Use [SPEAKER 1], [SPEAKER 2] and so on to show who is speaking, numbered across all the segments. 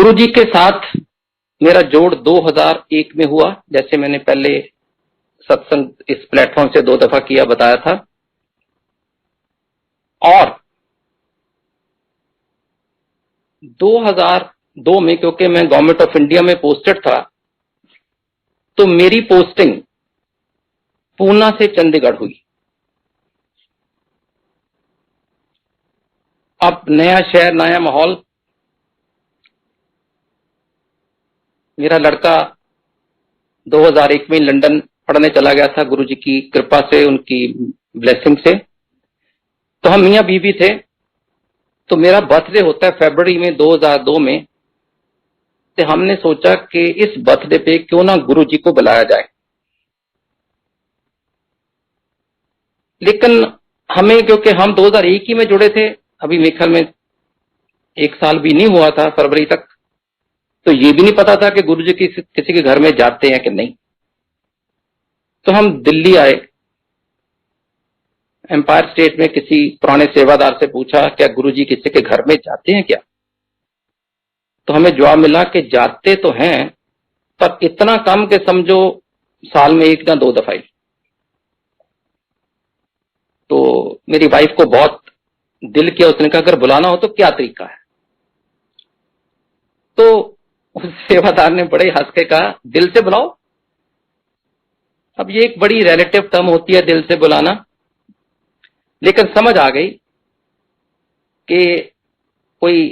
[SPEAKER 1] गुरु जी के साथ मेरा जोड़ 2001 में हुआ, जैसे मैंने पहले सत्संग इस प्लेटफॉर्म से 2 दफा किया बताया था। और 2002 में क्योंकि मैं गवर्नमेंट ऑफ इंडिया में पोस्टेड था, तो मेरी पोस्टिंग पूना से चंडीगढ़ हुई। अब नया शहर, नया माहौल। मेरा लड़का 2001 में लंदन पढ़ने चला गया था, गुरुजी की कृपा से, उनकी ब्लेसिंग से। तो हम मियां बीवी थे। तो मेरा बर्थडे होता है फरवरी में 2002 में। तो हमने सोचा कि इस बर्थडे पे क्यों ना गुरुजी को बुलाया जाए। लेकिन हमें, क्योंकि हम 2001 ही में जुड़े थे, अभी मेरे ख्याल में 1 साल भी नहीं हुआ था फरवरी तक, तो ये भी नहीं पता था कि गुरुजी किसी के घर में जाते हैं कि नहीं। तो हम दिल्ली आए, एम्पायर स्टेट में किसी पुराने सेवादार से पूछा, क्या गुरुजी किसी के घर में जाते हैं क्या? तो हमें जवाब मिला कि जाते तो हैं, पर इतना कम कि समझो साल में 1 या 2 दफा ही। तो मेरी वाइफ को बहुत दिल किया, उसने कहा अगर बुलाना हो तो क्या तरीका है? तो उस सेवादार ने बड़े हंस के कहा, दिल से बुलाओ। अब ये एक बड़ी रिलेटिव टर्म होती है, दिल से बुलाना, लेकिन समझ आ गई कि कोई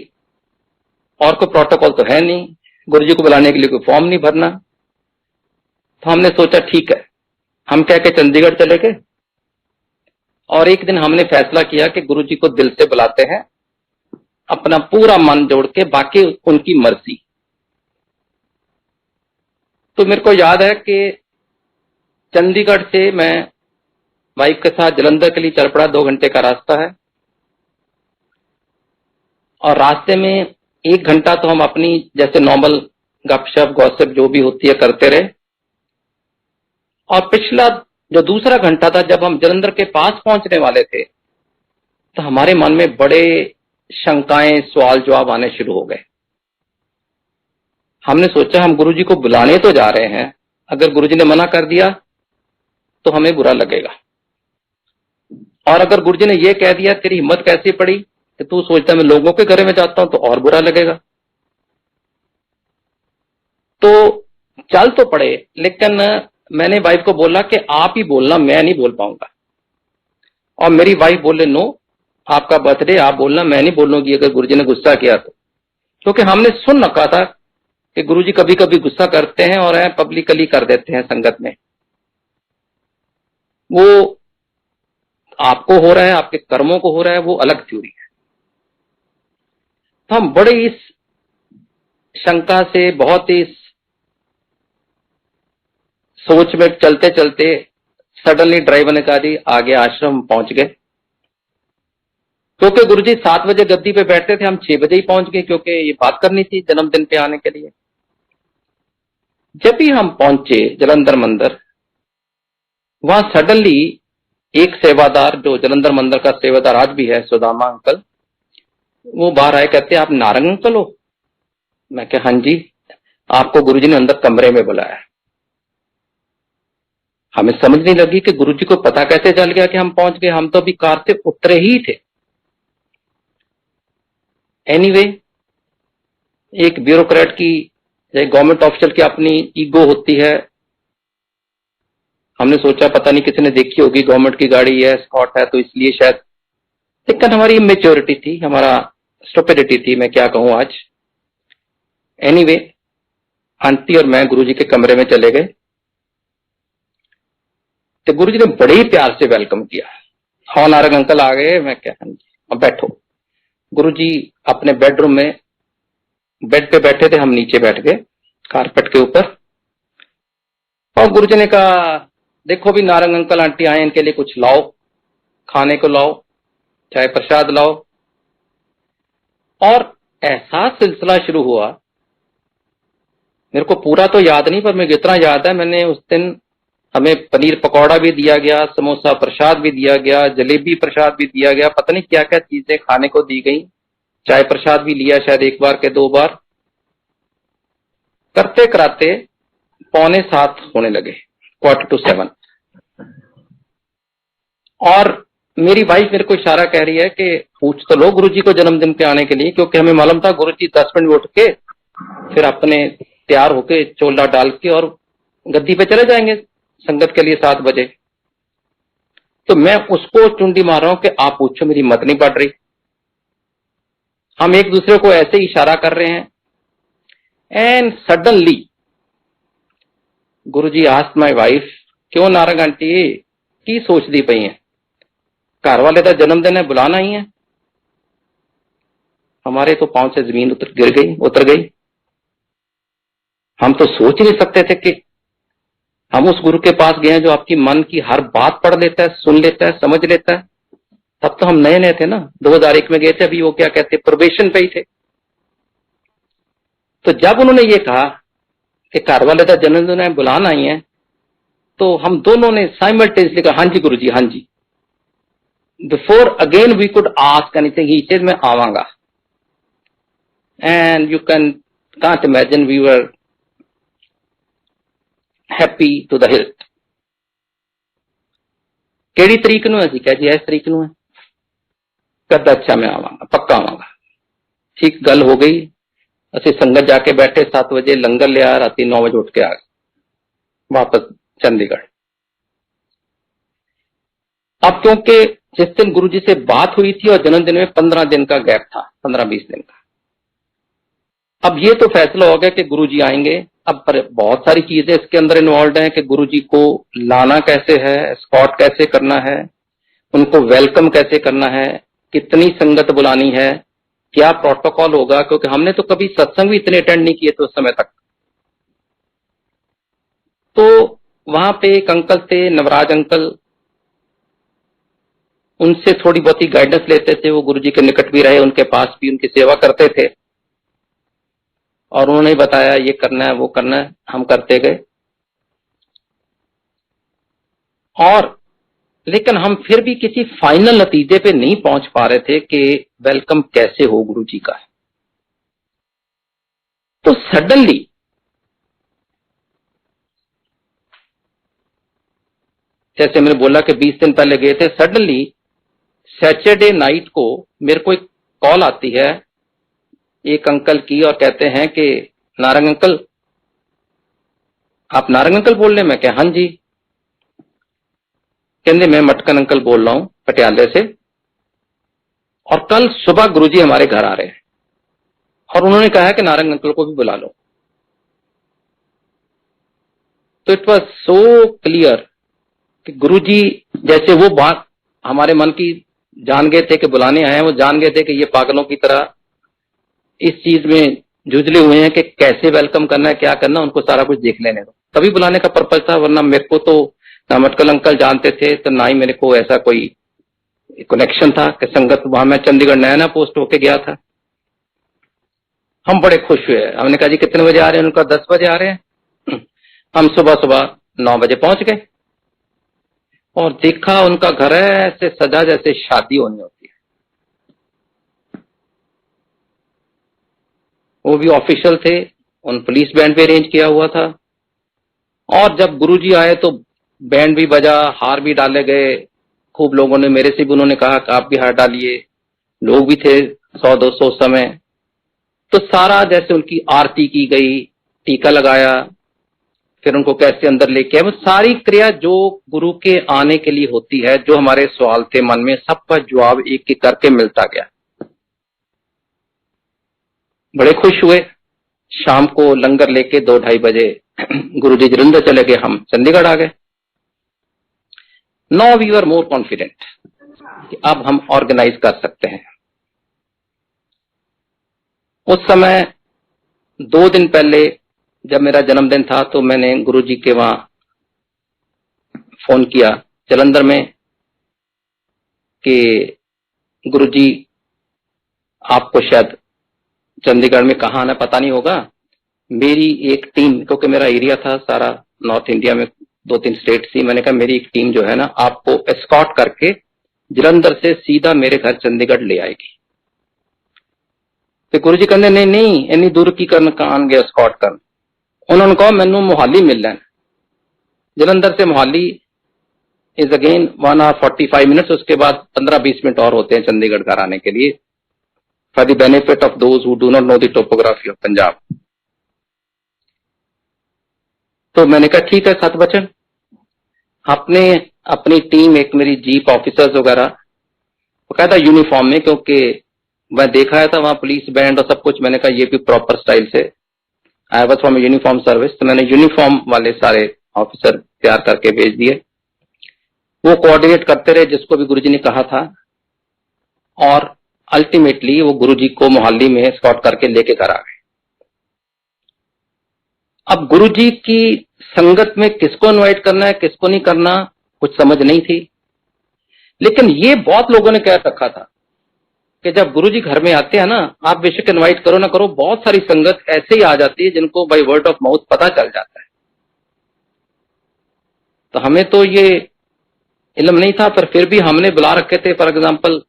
[SPEAKER 1] और कोई प्रोटोकॉल तो है नहीं, गुरुजी को बुलाने के लिए कोई फॉर्म नहीं भरना। तो हमने सोचा ठीक है, हम कह के चंडीगढ़ चले गए। और एक दिन हमने फैसला किया कि गुरुजी को दिल से बुलाते हैं, अपना पूरा मन जोड़ के, बाकी उनकी मर्जी। तो मेरे को याद है कि चंडीगढ़ से मैं वाइफ के साथ जलंधर के लिए चल पड़ा, 2 घंटे का रास्ता है। और रास्ते में 1 घंटा तो हम अपनी जैसे नॉर्मल गपशप गॉसिप जो भी होती है करते रहे। और पिछला जो दूसरा घंटा था, जब हम जलंधर के पास पहुंचने वाले थे, तो हमारे मन में बड़े शंकाएं, सवाल जवाब आने शुरू हो गए। हमने सोचा हम गुरुजी को बुलाने तो जा रहे हैं, अगर गुरुजी ने मना कर दिया तो हमें बुरा लगेगा, और अगर गुरुजी ने यह कह दिया तेरी हिम्मत कैसी पड़ी कि तू सोचता मैं लोगों के घर में जाता हूं, तो और बुरा लगेगा। तो चल तो पड़े, लेकिन मैंने वाइफ को बोला कि आप ही बोलना, मैं नहीं बोल पाऊंगा। और मेरी वाइफ बोले नो, आपका बर्थडे, आप बोलना, मैं नहीं बोलूंगी अगर गुरुजी ने गुस्सा किया तो। क्योंकि हमने सुन रखा था कि गुरुजी कभी कभी गुस्सा करते हैं और पब्लिकली कर देते हैं संगत में। वो आपको हो रहा है, आपके कर्मों को हो रहा है, वो अलग थ्योरी है। तो हम बड़े इस शंका से, बहुत ही सोच में चलते चलते सडनली ड्राइवर ने कहा जी आगे आश्रम पहुंच गए। क्योंकि गुरुजी 7 बजे गद्दी पे बैठते थे, हम 6 बजे ही पहुंच गए, क्योंकि ये बात करनी थी जन्मदिन पे आने के लिए। जब भी हम पहुंचे जलंधर मंदिर, वहां सडनली एक सेवादार, जो जलंधर मंदिर का सेवादार आज भी है, सुदामा अंकल, वो बाहर आए, कहते आप नारंग अंकल हो? मैं कहा हाँ जी, आपको गुरुजी ने अंदर कमरे में बुलाया। हमें समझ नहीं लगी कि गुरुजी को पता कैसे चल गया कि हम पहुंच गए, हम तो अभी कार से उतरे ही थे। एनीवे, एक ब्यूरोक्रेट की, गवर्नमेंट ऑफिशियल की अपनी ईगो होती है। हमने सोचा पता नहीं किसी ने देखी होगी, गवर्नमेंट की गाड़ी है, स्कॉट है, तो इसलिए शायद। लेकिन हमारी मेच्योरिटी थी, हमारा स्टुपिडिटी थी, मैं क्या कहूं आज। एनीवे, आंटी और मैं गुरुजी के कमरे में चले गए। तो गुरुजी ने बड़े ही प्यार से वेलकम किया। हाँ नारंग अंकल आ गए? मैं क्या, हाँ जी, अब बैठो। गुरुजी अपने बेडरूम में बेड पे बैठे थे, हम नीचे बैठ गए कारपेट के ऊपर। और गुरुजी ने कहा देखो भी नारंग अंकल आंटी आए, इनके लिए कुछ लाओ, खाने को लाओ, चाहे प्रसाद लाओ। और ऐसा सिलसिला शुरू हुआ, मेरे को पूरा तो याद नहीं, पर मुझे इतना याद है, मैंने उस दिन, हमें पनीर पकौड़ा भी दिया गया, समोसा प्रसाद भी दिया गया, जलेबी प्रसाद भी दिया गया, पता नहीं क्या क्या चीजें खाने को दी गई, चाय प्रसाद भी लिया शायद 1 बार के 2 बार। करते कराते 6:45 होने लगे, 6:45। और मेरी वाइफ मेरे को इशारा कह रही है कि पूछ तो लो गुरुजी को जन्मदिन के आने के लिए, क्योंकि हमें मालूम था गुरुजी 10 मिनट उठ के फिर अपने तैयार होके चोला डाल के और गद्दी पे चले जाएंगे संगत के लिए 7 बजे। तो मैं उसको चुंडी मार रहा हूं कि आप पूछो, मेरी हिम्मत नहीं बढ़ रही। हम एक दूसरे को ऐसे ही इशारा कर रहे हैं। And suddenly Guruji asked my wife, क्यों नारंग आंटी की सोचदी पई है, घर वाले का जन्मदिन है, बुलाना ही है। हमारे तो पांव से जमीन उतर गई। हम तो सोच ही नहीं सकते थे कि हम उस गुरु के पास गए हैं जो आपकी मन की हर बात पढ़ लेता है, सुन लेता है, समझ लेता है। तब तो हम नए नए थे ना, 2001 में गए थे, अभी वो क्या कहते प्रोबेशन पे ही थे। तो जब उन्होंने ये कहा कि घर वाले का जन्मदिन है, बुलाना ही है, तो हम दोनों ने साइमल्टेनियसली कहा, हाँ जी गुरुजी, हाँ जी। Before again we could ask anything, he said मैं आवांगा। And you can't imagine, we were happy to the hilt. केड़ी तरीक नूं असीं कहा जी इस तरीक नूं है, कहता अच्छा मैं आवांगा, पक्का आवांगा। ठीक गल हो गई। असीं संगत जाके बैठे, 7 बजे लंगर लिया, राती 9 बजे उठ के आ गए वापस चंडीगढ़। अब क्योंकि जिस दिन गुरुजी से बात हुई थी और जन्मदिन में 15 दिन का गैप था, 15-20 दिन का। अब ये तो फैसला हो गया कि गुरुजी आएंगे। अब पर बहुत सारी चीजें इसके अंदर इन्वॉल्व हैं कि गुरुजी को लाना कैसे है, एस्कॉर्ट कैसे करना है, उनको वेलकम कैसे करना है, कितनी संगत बुलानी है, क्या प्रोटोकॉल होगा, क्योंकि हमने तो कभी सत्संग भी इतने अटेंड नहीं किए थे उस समय तक। तो वहां पे एक अंकल थे, नवराज अंकल, उनसे थोड़ी बहुत ही गाइडेंस लेते थे। वो गुरुजी के निकट भी रहे, उनके पास भी उनकी सेवा करते थे और उन्होंने बताया ये करना है, वो करना है, हम करते गए। और लेकिन हम फिर भी किसी फाइनल नतीजे पे नहीं पहुंच पा रहे थे कि वेलकम कैसे हो गुरुजी का। तो सडनली जैसे मैंने बोला कि 20 दिन पहले गए थे, सडनली सैटरडे नाइट को मेरे को एक कॉल आती है एक अंकल की और कहते हैं कि नारंग अंकल, आप नारंग अंकल बोल रहे हैं? मैं क्या हाँ जी। कहते मैं मटकन अंकल बोल रहा हूं पटियाले से, और कल सुबह गुरुजी हमारे घर आ रहे हैं और उन्होंने कहा है कि नारंग अंकल को भी बुला लो। तो इट वॉज सो क्लियर कि गुरुजी जैसे वो बात हमारे मन की जान गए थे कि बुलाने आए हैं, वो जान गए थे कि ये पागलों की तरह इस चीज में जुझले हुए हैं कि कैसे वेलकम करना है, क्या करना, उनको सारा कुछ देख लेने दो। तभी बुलाने का पर्पज था, वरना मेरे को तो ना मटकल अंकल जानते थे तो ना ही मेरे को ऐसा कोई कनेक्शन था कि संगत। वहां मैं चंडीगढ़ नया नया पोस्ट होके गया था। हम बड़े खुश हुए। हमने कहा जी कितने बजे आ रहे हैं? उनका 10 बजे आ रहे हैं। हम सुबह सुबह 9 बजे पहुंच गए और देखा उनका घर ऐसे सजा जैसे शादी होनी होती है। वो भी ऑफिशियल थे, उन पुलिस बैंड भी अरेंज किया हुआ था। और जब गुरुजी आए तो बैंड भी बजा, हार भी डाले गए। खूब लोगों ने, मेरे से भी उन्होंने कहा कि आप भी हार डालिए। लोग भी थे 100-200 उस समय। तो सारा जैसे उनकी आरती की गई, टीका लगाया, फिर उनको कैसे अंदर लेके आए, वो सारी क्रिया जो गुरु के आने के लिए होती है, जो हमारे सवाल थे मन में, सबका जवाब एक एक करके मिलता गया। बड़े खुश हुए। शाम को लंगर लेके 2-2:30 बजे गुरुजी जलंधर चले गए, हम चंडीगढ़ आ गए। Now we were more confident कि अब हम ऑर्गेनाइज कर सकते हैं। उस समय 2 दिन पहले जब मेरा जन्मदिन था तो मैंने गुरुजी के वहां फोन किया जलंधर में कि गुरुजी आपको शायद चंडीगढ़ में कहाँ आना पता नहीं होगा, मेरी एक टीम, क्योंकि मेरा एरिया था सारा नॉर्थ इंडिया में 2-3 स्टेट थी, मैंने कहा मेरी एक टीम जो है ना आपको एस्कॉर्ट करके जलंधर से सीधा मेरे घर चंडीगढ़ ले आएगी। तो गुरुजी कहते नहीं नहीं इन्नी दूर की करन कहां गए एस्कॉर्ट कर, उन्होंने कहा मैनू मोहाली मिलना है, जलंधर से Mohali is again 1 hour 45 minutes, उसके बाद 15-20 मिनट और होते हैं चंडीगढ़ घर आने के लिए, for the benefit of those who do not know the topography of Punjab. तो मैंने कहा ठीक है सतवचन, आपने अपनी टीम, एक मेरी जीप ऑफिसर्स वगैरह बकायदा यूनिफॉर्म में, क्योंकि मैं देखा है था वहां पुलिस बैंड और सब कुछ, मैंने कहा ये भी प्रॉपर स्टाइल से, I was from uniform service, तो मैंने यूनिफॉर्म वाले सारे ऑफिसर तैयार करके भेज दिए। वो कोऑर्डिनेट करते रहे जिसको भी गुरुजी ने कहा था, और अल्टीमेटली वो गुरुजी को मोहाली में स्कॉट करके लेके घर आ गए। अब गुरुजी की संगत में किसको इनवाइट करना है किसको नहीं करना कुछ समझ नहीं थी, लेकिन ये बहुत लोगों ने कह रखा था कि जब गुरुजी घर में आते हैं ना, आप बेशक इनवाइट करो ना करो, बहुत सारी संगत ऐसे ही आ जाती है जिनको बाय वर्ड ऑफ माउथ पता चल जाता है। तो हमें तो ये इल्म नहीं था, पर फिर भी हमने बुला रखे थे फॉर एग्जाम्पल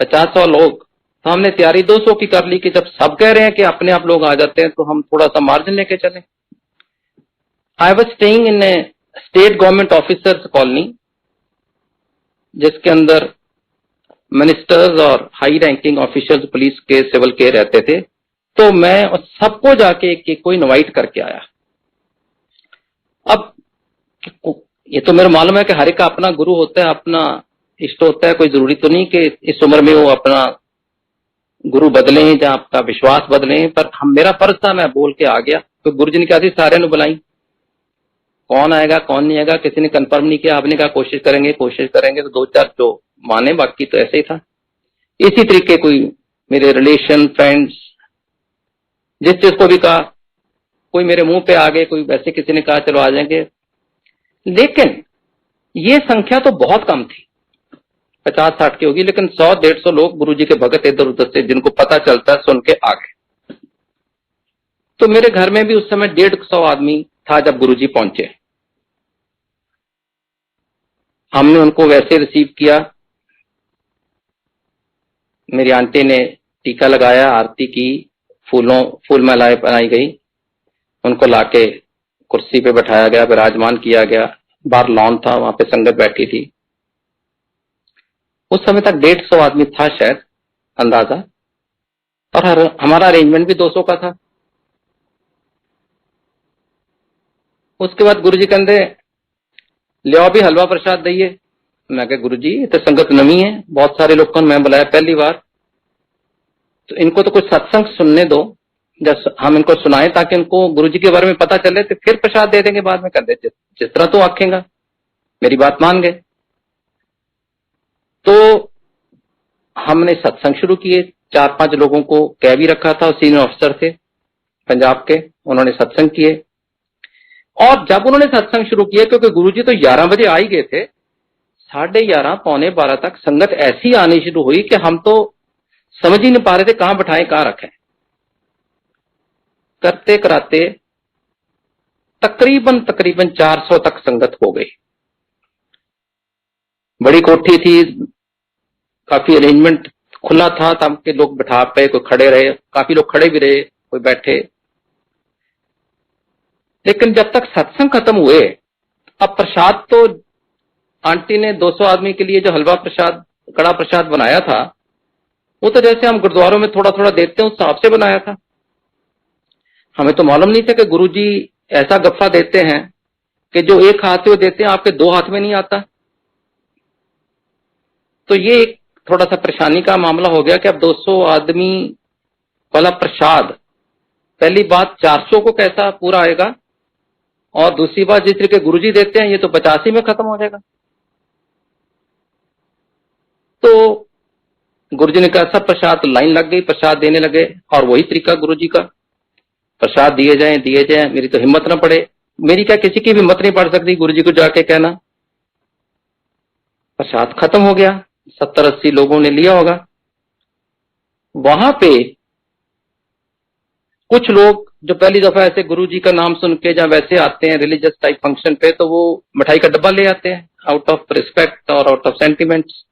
[SPEAKER 1] 50-100 लोग, तो हमने तैयारी 200 की कर ली कि जब सब कह रहे हैं कि अपने आप लोग आ जाते हैं तो हम थोड़ा सा मार्जिन लेके चले। I was staying in A state government officers colony, जिसके अंदर मिनिस्टर्स और हाई रैंकिंग ऑफिशियल्स पुलिस के सिविल के रहते थे। तो मैं सबको जाके एक को इनवाइट करके आया। अब ये तो मेरा मालूम है कि हर एक का अपना गुरु होता है, अपना इष्ट होता है, कोई जरूरी तो नहीं कि इस उम्र में वो अपना गुरु बदलें या आपका विश्वास बदलें, पर मेरा फर्ज था, मैं बोल के आ गया। तो गुरु जी ने कहा थी सारे ने बुलाई, कौन आएगा कौन नहीं आएगा किसी ने कंफर्म नहीं किया, आपने कहा कोशिश करेंगे तो 2-4 जो माने, बाकी तो ऐसे ही था। इसी तरीके कोई मेरे रिलेशन फ्रेंड्स जिस चीज को भी कहा, कोई मेरे मुंह पे आ गए, कोई वैसे किसी ने कहा चलो आ जाएंगे, लेकिन ये संख्या तो बहुत कम थी, 50-60 की होगी, लेकिन 100-150 लोग गुरुजी के भगत इधर उधर से जिनको पता चलता है सुन के आ गए। तो मेरे घर में भी उस समय 150 आदमी था जब गुरुजी पहुंचे। हमने उनको वैसे रिसीव किया, मेरी आंटी ने टीका लगाया, आरती की, फूल मालाएं बनाई गई, उनको लाके कुर्सी पे बैठाया गया, विराजमान किया गया। बाहर लॉन था, वहां पे संगत बैठी थी। उस समय तक 150 आदमी था शायद अंदाजा, और हमारा अरेंजमेंट भी 200 का था। उसके बाद गुरुजी कहते ले आओ भी हलवा प्रसाद दइए। मैं कहा गुरुजी ये तो संगत नवी है, बहुत सारे लोगों को मैं बुलाया पहली बार, तो इनको तो कुछ सत्संग सुनने दो, जब हम इनको सुनाएं ताकि इनको गुरुजी के बारे में पता चले, तो फिर प्रसाद दे देंगे बाद में। कर दे जिस तरह तो आखेगा, मेरी बात मान गए। तो हमने सत्संग शुरू किए, 4-5 लोगों को कह भी रखा था, सीनियर ऑफिसर थे पंजाब के, उन्होंने सत्संग किए। और जब उन्होंने सत्संग शुरू किया, क्योंकि गुरुजी तो 11 बजे आ ही गए थे, 11:30 पौने 12 तक संगत ऐसी आनी शुरू हुई कि हम तो समझ ही नहीं पा रहे थे कहां बैठाएं कहां रखें। करते कराते तकरीबन 400 तक संगत हो गई। बड़ी कोठी थी, काफी अरेंजमेंट खुला था, ताकि लोग बैठा पे, कोई खड़े रहे, काफी लोग खड़े भी रहे, कोई बैठे। लेकिन जब तक सत्संग खत्म हुए, अब प्रसाद तो आंटी ने 200 आदमी के लिए जो हलवा प्रसाद, कड़ा प्रसाद बनाया था, वो तो जैसे हम गुरुद्वारों में थोड़ा थोड़ा देते हैं उस हिसाब से बनाया था। हमें तो मालूम नहीं था कि गुरुजी ऐसा गफ्फा देते हैं कि जो एक हाथ से देते हैं आपके 2 हाथ में नहीं आता। तो ये एक थोड़ा सा परेशानी का मामला हो गया कि अब 200 आदमी वाला प्रसाद, पहली बात 400 को कैसा पूरा आएगा, और दूसरी बात जिस तरीके गुरुजी देते हैं ये तो 85 में खत्म हो जाएगा। तो गुरुजी ने कहा सब प्रसाद, लाइन लग गई, प्रसाद देने लगे, और वही तरीका गुरुजी का, प्रसाद दिए जाएं। मेरी तो हिम्मत ना पड़े, मेरी क्या किसी की भी हिम्मत नहीं पड़ सकती गुरुजी को जाके कहना। प्रसाद खत्म हो गया, 70-80 लोगों ने लिया होगा। वहां पे कुछ लोग जो पहली दफा ऐसे गुरुजी का नाम सुन के जब वैसे आते हैं रिलीजियस टाइप फंक्शन पे, तो वो मिठाई का डब्बा ले आते हैं आउट ऑफ रिस्पेक्ट और आउट ऑफ सेंटिमेंट्स।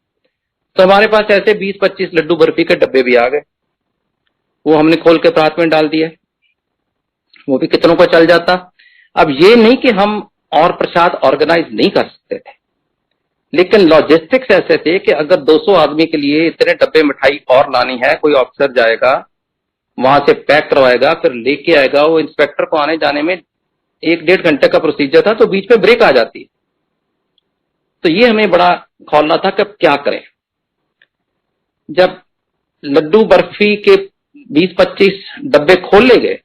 [SPEAKER 1] तो हमारे पास ऐसे 20-25 लड्डू बर्फी के डब्बे भी आ गए, वो हमने खोल के प्रात में डाल दिए। वो भी कितनों को चल जाता। अब ये नहीं कि हम और प्रसाद ऑर्गेनाइज नहीं कर सकते थे, लेकिन लॉजिस्टिक्स ऐसे थे कि अगर 200 आदमी के लिए इतने डब्बे मिठाई और लानी है, कोई ऑफिसर जाएगा वहां से पैक करवाएगा, फिर लेके आएगा, वो इंस्पेक्टर को आने जाने में 1-1.5 घंटे का प्रोसीजर था, तो बीच में ब्रेक आ जाती। तो ये हमें बड़ा खौलना था कि अब क्या करें। जब लड्डू बर्फी के 20-25 डब्बे खोल ले गए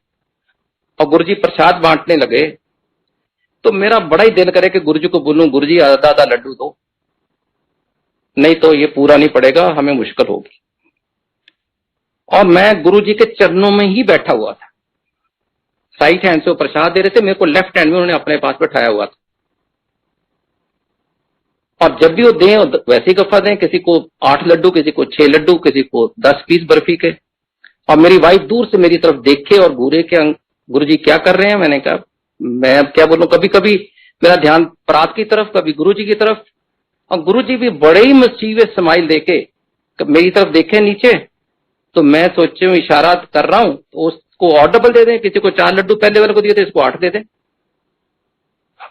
[SPEAKER 1] और गुरुजी प्रसाद बांटने लगे, तो मेरा बड़ा ही दिल करे कि गुरुजी को बोलूं, गुरुजी आधा आधा लड्डू दो, नहीं तो ये पूरा नहीं पड़ेगा, हमें मुश्किल होगी। और मैं गुरुजी के चरणों में ही बैठा हुआ था। राइट हैंड से वो प्रसाद दे रहे थे, मेरे को लेफ्ट हैंड में उन्होंने अपने पास बैठाया हुआ था। और जब भी वो दें वैसे ही गफा दें, किसी को 8 लड्डू, किसी को 6 लड्डू, किसी को 10 पीस बर्फी के। और मेरी वाइफ दूर से मेरी तरफ देखे और घूरे के गुरुजी क्या कर रहे हैं। मैंने कहा मैं अब क्या बोलूं, कभी कभी मेरा ध्यान परात की तरफ, कभी गुरुजी की तरफ। और गुरुजी भी बड़े ही मिस्चीवियस स्माइल देके मेरी तरफ देखे नीचे, तो मैं सोचे इशारा कर रहा हूं तो उसको और डबल दे दें, किसी को 4 लड्डू पहले वाले को दिए थे, इसको 8 दे दें।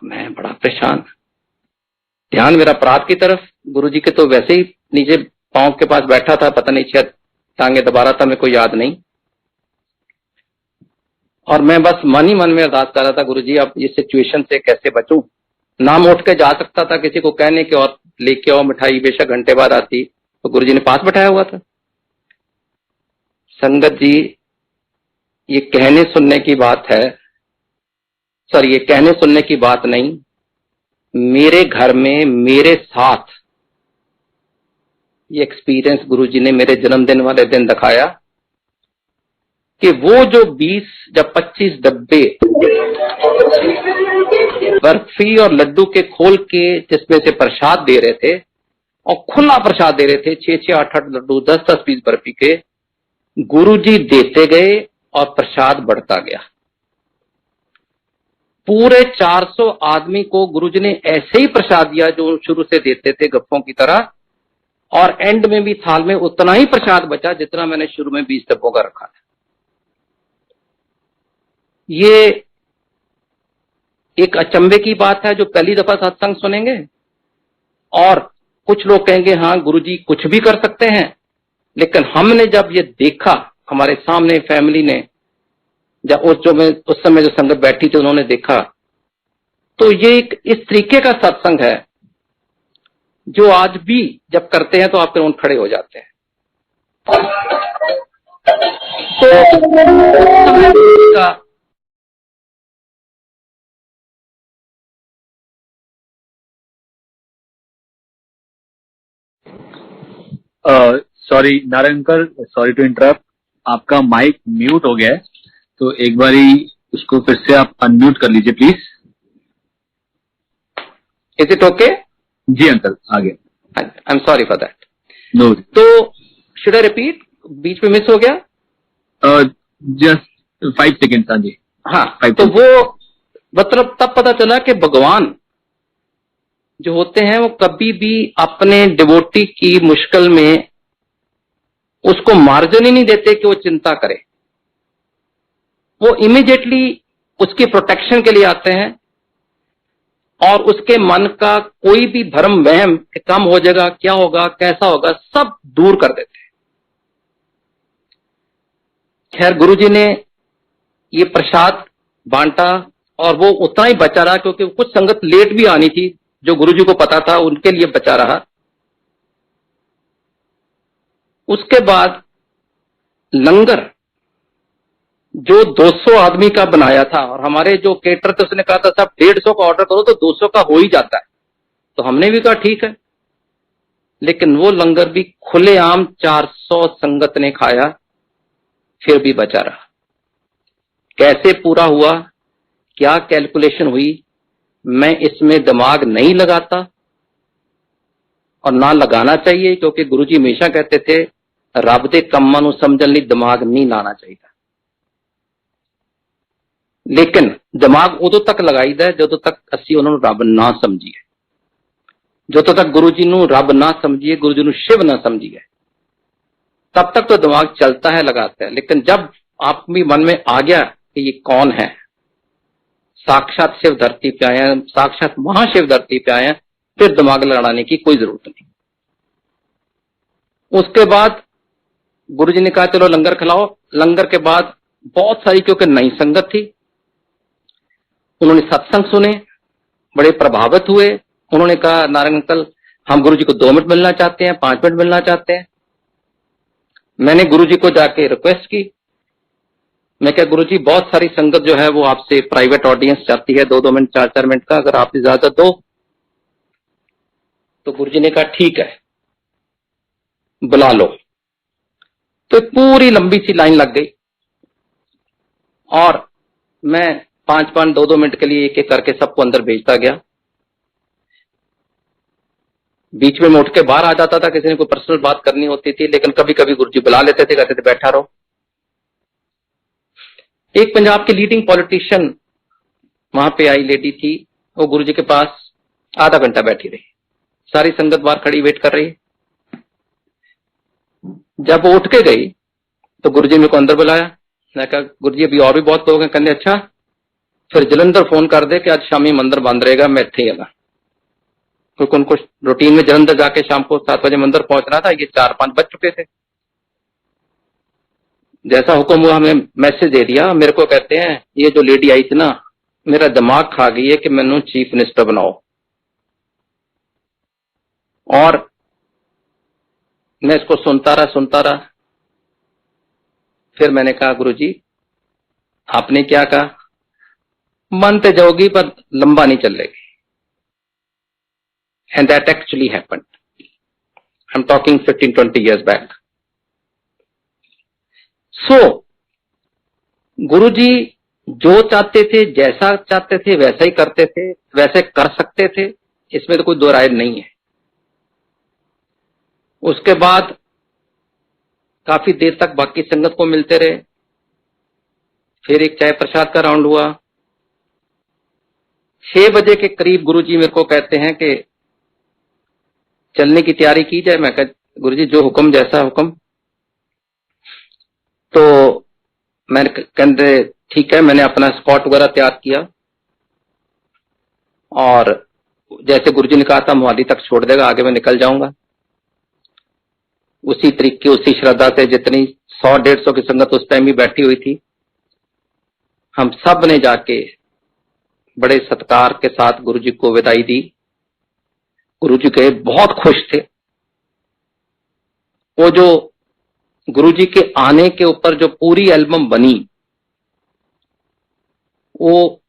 [SPEAKER 1] मैं बड़ा परेशान, ध्यान मेरा परात की तरफ। गुरुजी के तो वैसे ही नीचे पांव के पास बैठा था, पता नहीं शायद टांगे दबा रहा था, मेरे को याद नहीं। और मैं बस मन ही मन में अरदास कर रहा था, गुरुजी अब इस सिचुएशन से कैसे बचूं। नाम उठ के जा सकता था किसी को कहने के और लेके आओ मिठाई, बेशक घंटे बाद आती, तो गुरुजी ने पास बैठाया हुआ था। संगत जी, ये कहने सुनने की बात है, सर ये कहने सुनने की बात नहीं, मेरे घर में मेरे साथ ये एक्सपीरियंस गुरुजी ने मेरे जन्मदिन वाले दिन दिखाया कि वो जो 20 या 25 डब्बे बर्फी और लड्डू के खोल के जिसमें से प्रसाद दे रहे थे और खुला प्रसाद दे रहे थे, 6-6, 8-8 लड्डू, 10-10 पीस बर्फी के, गुरुजी देते गए और प्रसाद बढ़ता गया। पूरे 400 आदमी को गुरुजी ने ऐसे ही प्रसाद दिया जो शुरू से देते थे गप्पों की तरह, और एंड में भी थाल में उतना ही प्रसाद बचा जितना मैंने शुरू में 20 डब्बों का रखा था। ये एक अचंभे की बात है जो पहली दफा सत्संग सुनेंगे, और कुछ लोग कहेंगे हाँ गुरुजी कुछ भी कर सकते हैं, लेकिन हमने जब ये देखा, हमारे सामने फैमिली ने, जब उस समय जो संगत बैठी थी उन्होंने देखा, तो ये एक इस तरीके का सत्संग है जो आज भी जब करते हैं तो आप तुरंत खड़े हो जाते हैं। तो
[SPEAKER 2] sorry Narayan uncle, sorry to interrupt, आपका माइक म्यूट हो गया है, तो एक बारी उसको फिर से आप अनम्यूट कर लीजिए प्लीज।
[SPEAKER 1] Is it okay?
[SPEAKER 2] जी अंकल, आगे।
[SPEAKER 1] I am sorry for that.
[SPEAKER 2] No.
[SPEAKER 1] तो शुड आई रिपीट? बीच में मिस हो गया?
[SPEAKER 2] Just 5 second. हाँ जी,
[SPEAKER 1] हाँ। तो वो मतलब तब पता चला कि भगवान जो होते हैं वो कभी भी अपने डिवोटी की मुश्किल में उसको मार्जिन ही नहीं देते कि वो चिंता करे। वो इमीडिएटली उसकी प्रोटेक्शन के लिए आते हैं और उसके मन का कोई भी भ्रम वहम कि कम हो जाएगा, क्या होगा, कैसा होगा, सब दूर कर देते हैं। खैर गुरुजी ने ये प्रसाद बांटा और वो उतना ही बचा रहा, क्योंकि कुछ संगत लेट भी आनी थी जो गुरुजी को पता था, उनके लिए बचा रहा। उसके बाद लंगर जो 200 आदमी का बनाया था, और हमारे जो केटर थे उसने कहा था साहब 150 का ऑर्डर करो तो 200 का हो ही जाता है, तो हमने भी कहा ठीक है। लेकिन वो लंगर भी खुलेआम 400 संगत ने खाया, फिर भी बचा रहा। कैसे पूरा हुआ, क्या कैलकुलेशन हुई, मैं इसमें दिमाग नहीं लगाता और ना लगाना चाहिए, क्योंकि गुरुजी हमेशा कहते थे रब दे कम्मां नूं समझण लई दिमाग नहीं लाना चाहिए। लेकिन दिमाग उदों तक लगाईदा जदों तक असी उन्होंने रब ना समझिए। ਜਦੋਂ तक गुरु जी नूं रब ना समझिए, गुरु जी नूं शिव ना समझिए, तब तक तो दिमाग चलता है, लगाता है। लेकिन जब आप भी मन में आ गया कि ये कौन है, साक्षात शिव धरती पे आए हैं, साक्षात महाशिव धरती पे आए हैं, फिर दिमाग लड़ाने की कोई जरूरत नहीं। उसके बाद गुरुजी ने कहा चलो लंगर खिलाओ। लंगर के बाद बहुत सारी, क्योंकि नई संगत थी, उन्होंने सत्संग सुने, बड़े प्रभावित हुए। उन्होंने कहा नारायण अंकल हम गुरुजी को 2 मिनट मिलना चाहते हैं, 5 मिनट मिलना चाहते हैं। मैंने गुरुजी को जाके रिक्वेस्ट की, मैं क्या गुरुजी बहुत सारी संगत जो है वो आपसे प्राइवेट ऑडियंस चाहती है 2-2 मिनट 4-4 मिनट का, अगर आप इजाजत दो। तो गुरुजी ने कहा ठीक है बुला लो। तो पूरी लंबी सी लाइन लग गई और मैं 5-5 2-2 मिनट के लिए एक एक करके सबको अंदर भेजता गया। बीच में मैं उठ के बाहर आ जाता था, किसी ने कोई पर्सनल बात करनी होती थी, लेकिन कभी कभी गुरुजी बुला लेते थे, कहते थे बैठा रहो। एक पंजाब की लीडिंग पॉलिटिशियन वहां पे आई लेडी थी, वो गुरुजी के पास आधा घंटा बैठी रही, सारी संगत बाहर खड़ी वेट कर रही। जब वो उठ के गई तो गुरुजी ने को अंदर बुलाया। मैं कहा गुरुजी अभी और भी बहुत लोग हैं। कहने अच्छा फिर जलंधर फोन कर दे कि आज शामी मंदिर बंद रहेगा, मैं इत्थे ही आना, क्योंकि उनको रूटीन में जलंधर जाके शाम को 7 बजे मंदिर पहुंचना था। ये 4-5 बज चुके थे। जैसा हुक्म हुआ हमें मैसेज दे दिया। मेरे को कहते हैं ये जो लेडी आई थी ना, मेरा दिमाग खा गई है कि मैनू चीफ मिनिस्टर बनाओ। और मैं इसको सुनता रहा। फिर मैंने कहा गुरुजी आपने क्या कहा, मन ते जाओगी पर लंबा नहीं चलेगी। And that actually happened. I am talking 15-20 years back. So गुरुजी जो चाहते थे, जैसा चाहते थे वैसा ही करते थे, वैसे कर सकते थे, इसमें तो कोई दो राय नहीं है। उसके बाद काफी देर तक बाकी संगत को मिलते रहे। फिर एक चाय प्रसाद का राउंड हुआ। 6 बजे के करीब गुरुजी मेरे को कहते हैं कि चलने की तैयारी की जाए। मैं कहा गुरुजी जो हुक्म, जैसा हुक्म। तो मैंने कहते ठीक है, मैंने अपना स्पॉट वगैरह तैयार किया और जैसे गुरुजी ने कहा था मोहाली तक छोड़ देगा, आगे मैं निकल जाऊंगा। उसी तरीके, उसी श्रद्धा से जितनी 100-150 की संगत उस टाइम भी बैठी हुई थी, हम सब ने जाके बड़े सत्कार के साथ गुरुजी को विदाई दी। गुरुजी के बहुत खुश थे। वो जो गुरुजी के आने के ऊपर जो पूरी एल्बम बनी, वो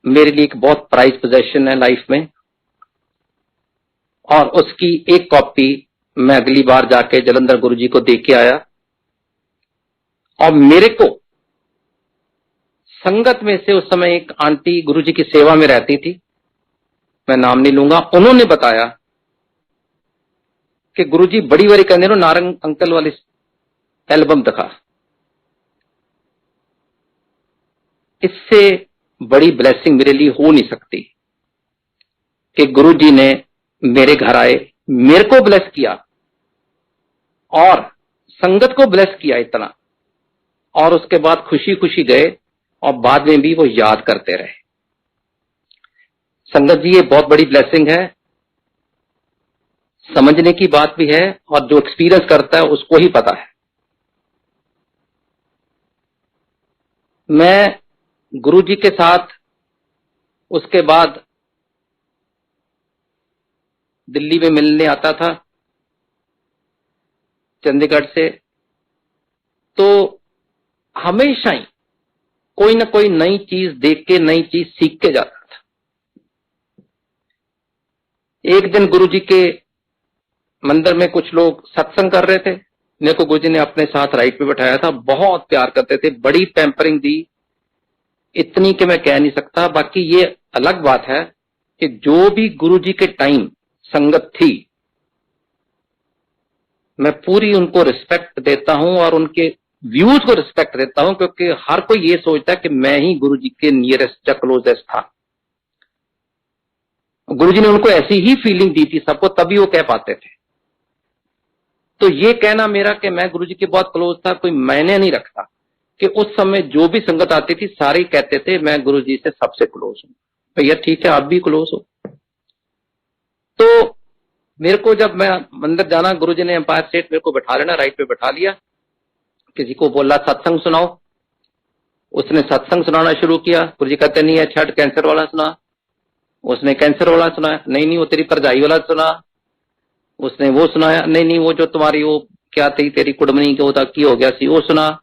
[SPEAKER 1] मेरे लिए एक बहुत प्राइज पोजेशन है लाइफ में। और उसकी एक कॉपी मैं अगली बार जाके जलंधर गुरुजी को दे के आया। और मेरे को संगत में से उस समय एक आंटी गुरुजी की सेवा में रहती थी, मैं नाम नहीं लूंगा, उन्होंने बताया कि गुरुजी बड़ी बारी कहने रो नारंग अंकल वाली एल्बम दिखा। इससे बड़ी ब्लेसिंग मेरे लिए हो नहीं सकती कि गुरुजी ने मेरे घर आए, मेरे को ब्लेस किया और संगत को ब्लेस किया इतना, और उसके बाद खुशी खुशी गए और बाद में भी वो याद करते रहे। संगत जी ये बहुत बड़ी ब्लेसिंग है, समझने की बात भी है, और जो एक्सपीरियंस करता है उसको ही पता है। मैं गुरुजी के साथ उसके बाद दिल्ली में मिलने आता था चंडीगढ़ से, तो हमेशा ही कोई ना कोई नई चीज देख के, नई चीज सीख के जाता था। एक दिन गुरुजी के मंदिर में कुछ लोग सत्संग कर रहे थे, मेरे को गुरुजी ने अपने साथ राइट पे बैठाया था। बहुत प्यार करते थे, बड़ी पैम्परिंग दी, इतनी कि मैं कह नहीं सकता। बाकी ये अलग बात है कि जो भी गुरुजी के टाइम संगत थी, मैं पूरी उनको रिस्पेक्ट देता हूं और उनके व्यूज को रिस्पेक्ट देता हूं, क्योंकि हर कोई ये सोचता है कि मैं ही गुरुजी के नियरेस्ट या क्लोजेस्ट था। गुरुजी ने उनको ऐसी ही फीलिंग दी थी सबको, तभी वो कह पाते थे। तो ये कहना मेरा कि मैं गुरुजी के बहुत क्लोज था, कोई मायने नहीं रखता, कि उस समय जो भी संगत आती थी सारे कहते थे मैं गुरु जी से सबसे क्लोज हूं। भैया ठीक है, आप भी क्लोज हो। तो मेरे को जब मैं मंदिर जाना, गुरु जी ने एम्पायर स्टेट मेरे को बैठा लेना, राइट पे बैठा लिया, किसी को बोला सत्संग सुनाओ, उसने सत्संग सुनाना शुरू किया। गुरु जी कहते नहीं है छठ कैंसर वाला सुना, उसने कैंसर वाला सुनाया, नहीं वो तेरी परजाई वाला सुना, उसने वो सुनाया, नहीं वो जो तुम्हारी वो क्या थी तेरी कुड़मनी के होता की हो गया सी वो सुना।